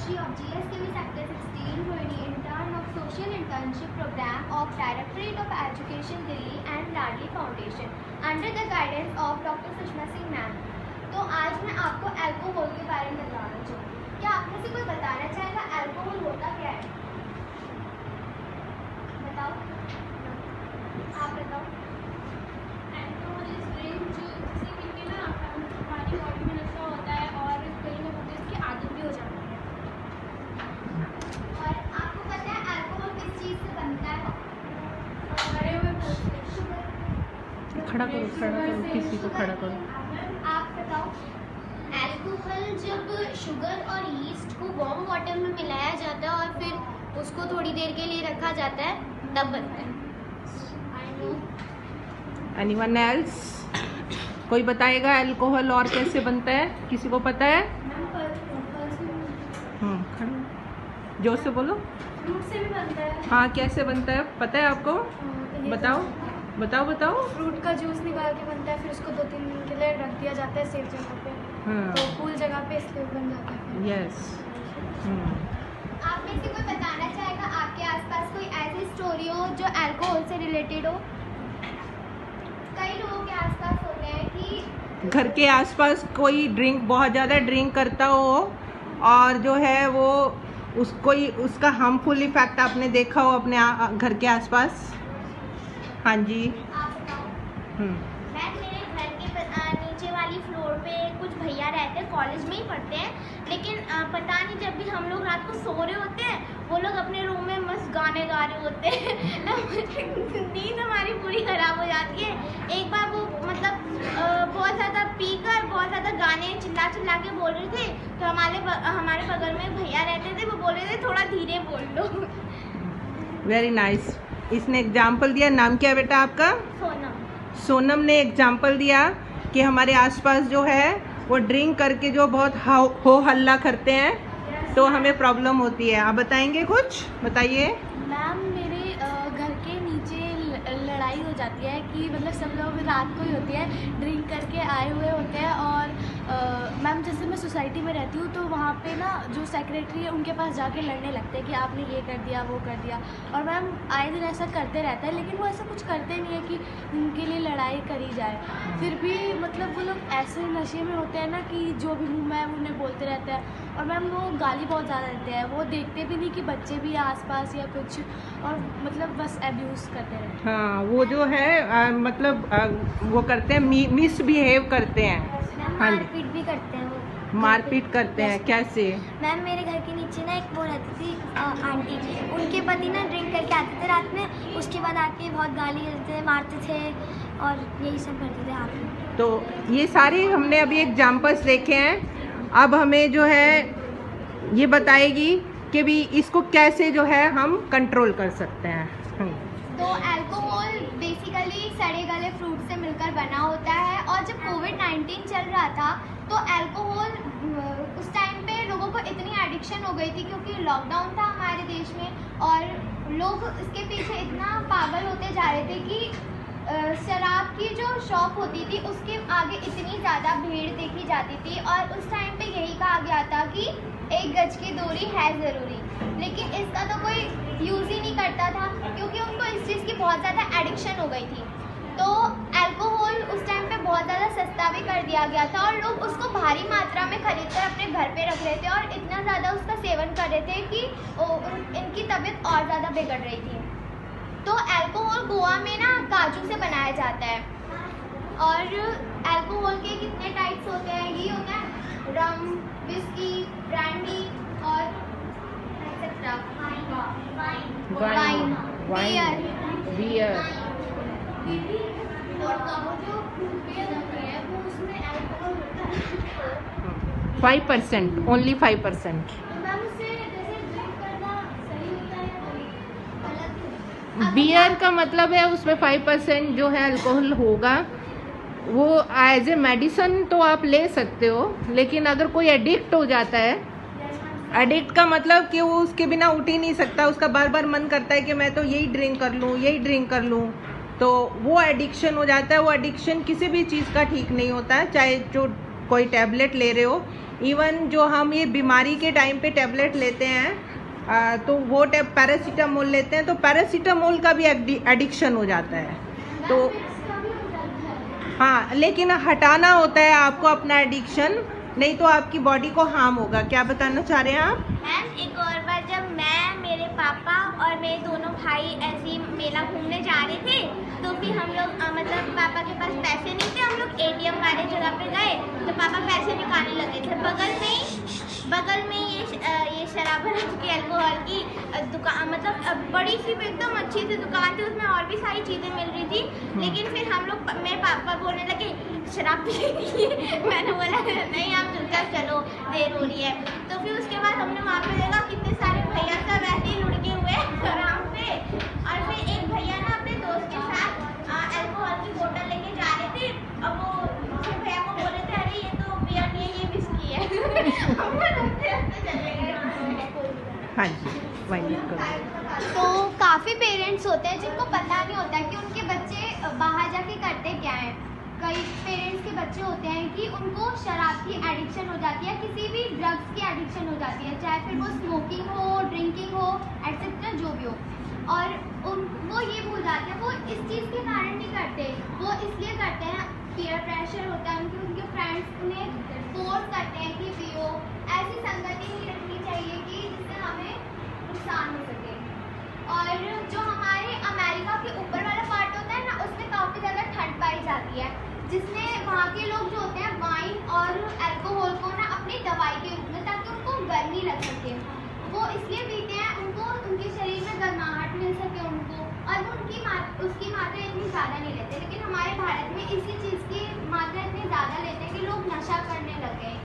Joshi of GSKV Sector 16, Rohini, intern of Social Internship Program of Directorate of Education Delhi and Ladli Foundation under the guidance of Dr. Sushma Singh ma'am. तो आज मैं आपको alcohol के बारे में बताना चाहूँगी। क्या आप में से कोई बताना चाहेगा अल्कोहल होता क्या है? बताओ, आप बताओ। अल्कोहल इज ड्रिंक जो जिसे पीके ना हमारी बॉडी में नशा होता है और कहीं ना कहीं इसकी आदत भी हो जाती है। और आपको पता है अल्कोहल किस चीज़ से बनता है? बड़े हुए खड़ा करो किसी को खड़ा करो। आप बताओ। अल्कोहल जब शुगर और यीस्ट को वार्म वाटर में मिलाया जाता है और फिर उसको थोड़ी देर के लिए रखा जाता है, तब बनता है। Anyone else? कोई बताएगा अल्कोहल और कैसे बनता है? किसी को पता है? खड़ा जोर से बोलो। फ्रूट से भी बनता है। हाँ, कैसे बनता है पता है आपको? बताओ बताओ बताओ। फ्रूट का जूस निकाल के बनता है, फिर उसको 2-3 दिन के लिए रख दिया जाता है सेफ जगह पे। हाँ, तो कूल जगह पे इसलिए बन जाता है। यस। आप में से कोई बताना चाहेगा आपके आसपास कोई ऐसी स्टोरी हो जो अल्कोहल से रिलेटेड हो? कई लोगों के आसपास होते हैं कि घर के आसपास कोई ड्रिंक बहुत ज़्यादा ड्रिंक करता हो और जो है वो उसको उसका हार्मफुल इफेक्ट आपने देखा हो अपने घर के आसपास। हाँ जी। आप बताओ। मैं मेरे घर के नीचे वाली फ्लोर पे कुछ भैया रहते हैं, कॉलेज में ही पढ़ते हैं, लेकिन पता नहीं जब भी हम लोग रात को सो रहे होते हैं वो लोग अपने रूम में मस्त गाने गा रहे होते हैं। नींद हमारी पूरी खराब हो जाती है। एक बार वो मतलब बहुत ज़्यादा पीकर बहुत ज़्यादा गाने चिल्ला के बोल रहे थे, तो हमारे बगल में भैया रहते थे, वो बोल रहे थे थोड़ा धीरे बोल लो। Very nice. इसने एग्जाम्पल दिया। नाम क्या है बेटा आपका? सोनम। सोनम ने एग्जाम्पल दिया कि हमारे आसपास जो है वो ड्रिंक करके जो बहुत हो हल्ला करते हैं तो हमें प्रॉब्लम होती है। आप बताएंगे कुछ? बताइए। मैम मेरे घर के नीचे लड़ाई हो जाती है कि मतलब सब लोग रात को ही होती है, ड्रिंक करके आए हुए होते हैं। और मैम जैसे मैं सोसाइटी में रहती हूँ तो वहाँ पे ना जो सेक्रेटरी है उनके पास जाके लड़ने लगते हैं कि आपने ये कर दिया वो कर दिया। और मैम आए दिन ऐसा करते रहता है, लेकिन वो ऐसा कुछ करते नहीं है कि उनके लिए लड़ाई करी जाए। फिर भी मतलब वो लोग ऐसे नशे में होते हैं ना कि जो भी मुँह में है उन्हें बोलते रहते हैं। और मैम वो गाली बहुत ज़्यादा देते हैं, वो देखते भी नहीं कि बच्चे भी आसपास या कुछ, और मतलब बस अब्यूज़ करते रहते हैं। हाँ, वो जो है वो करते हैं, मिसबिहेव करते हैं। हाँ जी, मारपीट भी करते हैं वो। मारपीट करते हैं। कैसे? मैम मेरे घर के नीचे ना एक वो रहती थी आंटी, उनके पति ना ड्रिंक करके आते थे रात में, उसके बाद आके बहुत गाली देते थे, मारते थे और यही सब करते थे रात में। तो ये सारे हमने अभी एग्जाम्पल्स देखे हैं। अब हमें जो है ये बताएगी कि भी इसको कैसे जो है हम कंट्रोल कर सकते हैं। तो अल्कोहल बेसिकली सड़े गले फ्रूट से मिलकर बना होता है। और जब कोविड-19 चल रहा था तो अल्कोहल उस टाइम पे लोगों को इतनी एडिक्शन हो गई थी क्योंकि लॉकडाउन था हमारे देश में और लोग इसके पीछे इतना पागल होते जा रहे थे कि शराब की जो शॉप होती थी उसके आगे इतनी ज़्यादा भीड़ देखी जाती थी। और उस टाइम पे यही कहा गया था कि 1 गज की दूरी है ज़रूरी, लेकिन इसका तो कोई यूज़ ही नहीं करता था क्योंकि उनको इस चीज़ की बहुत ज़्यादा एडिक्शन हो गई थी। तो अल्कोहल उस टाइम पे बहुत ज़्यादा सस्ता भी कर दिया गया था और लोग उसको भारी मात्रा में खरीद कर अपने घर पे रख रहे थे और इतना ज़्यादा उसका सेवन कर रहे थे कि इनकी तबीयत और ज़्यादा बिगड़ रही थी। तो अल्कोहल गोवा में ना काजू से बनाया जाता है। और अल्कोहल के कितने टाइप्स होते हैं? ये होता है रम, विस्की, ब्रांडी और एक्सेट्रा, वाइन, बियर। और वो जो बियर होती है वो उसमें अल्कोहल होता है 5%, ओनली 5%। तो मैम उससे जैसे ड्रिंक करना सही होता है या गलत है? बियर का मतलब है उसमें 5% जो है अल्कोहल होगा। वो एज ए मेडिसन तो आप ले सकते हो, लेकिन अगर कोई एडिक्ट हो जाता है, एडिक्ट का मतलब कि वो उसके बिना उठ ही नहीं सकता, उसका बार बार मन करता है कि मैं तो यही ड्रिंक कर लूँ यही ड्रिंक कर लूँ, तो वो एडिक्शन हो जाता है। वो एडिक्शन किसी भी चीज़ का ठीक नहीं होता है, चाहे जो कोई टैबलेट ले रहे हो इवन जो हम ये बीमारी के टाइम पे टेबलेट लेते हैं तो वो पैरासीटामोल लेते हैं, तो पैरासीटामोल का भी एडिक्शन हो जाता है। तो हाँ, लेकिन हटाना होता है आपको अपना एडिक्शन, नहीं तो आपकी बॉडी को हार्म होगा। क्या बताना चाह रहे हैं आप? मैम एक और बार जब मैं, मेरे पापा और मेरे दोनों भाई ऐसे ही मेला घूमने जा रहे थे, तो फिर हम लोग मतलब पापा के पास पैसे नहीं थे, हम लोग एटीएम वाले जगह पे गए तो पापा पैसे निकालने लगे थे। बगल में ये शराब बना चुकी अल्कोहल की दुकान, मतलब बड़ी सी एकदम अच्छी सी दुकान थी, उसमें और भी सारी चीज़ें मिल रही थी। लेकिन फिर हम लोग, मेरे पापा बोलने लगे शराब पिएंगी मैंने बोला नहीं आप चुपचाप चलो, देर हो रही है। तो फिर उसके बाद हमने वहाँ पे देखा कितने सारे भैया सब ऐसे ही लुढ़के हुए आराम पे, और फिर एक भैया ना अपने दोस्त के साथ अल्कोहल की बोतल लेके जा रहे थे। अब वो दूसरे भैया को बोले थे अरे ये तो बियर नहीं है, ये विस्की है हम हंसते चले गए। हाँ जी, वही करो। तो काफ़ी पेरेंट्स होते हैं जिनको पता नहीं होता कि उनके बच्चे बाहर जाके करते क्या हैं। कई पेरेंट्स के बच्चे होते हैं कि उनको शराब की एडिक्शन हो जाती है, किसी भी ड्रग्स की एडिक्शन हो जाती है, चाहे फिर वो स्मोकिंग हो, ड्रिंकिंग हो, एक्सेट्रा जो भी हो, और वो ये भूल जाते हैं। वो इस चीज़ के कारण नहीं करते, वो इसलिए करते हैं, पीयर प्रेशर होता है उनके फ्रेंड्स उन्हें फोर्स करते हैं कि पियो। ऐसी संगति नहीं रखनी चाहिए कि जिससे हमें नुकसान हो सके। और जो हमारे अमेरिका के ऊपर वाला पार्ट होता है ना, उसमें काफ़ी ज़्यादा ठंड पाई जाती है, जिसमें वहाँ के लोग जो होते हैं वाइन और अल्कोहल को ना अपनी दवाई के रूप में, ताकि उनको गर्मी लग सके, वो इसलिए पीते हैं, उनको उनके शरीर में गर्माहट मिल सके उनको, और वो उसकी मात्रा इतनी ज़्यादा नहीं लेते। लेकिन हमारे भारत में इसी चीज़ की मात्रा इतनी ज़्यादा लेते हैं कि लोग नशा करने लगे।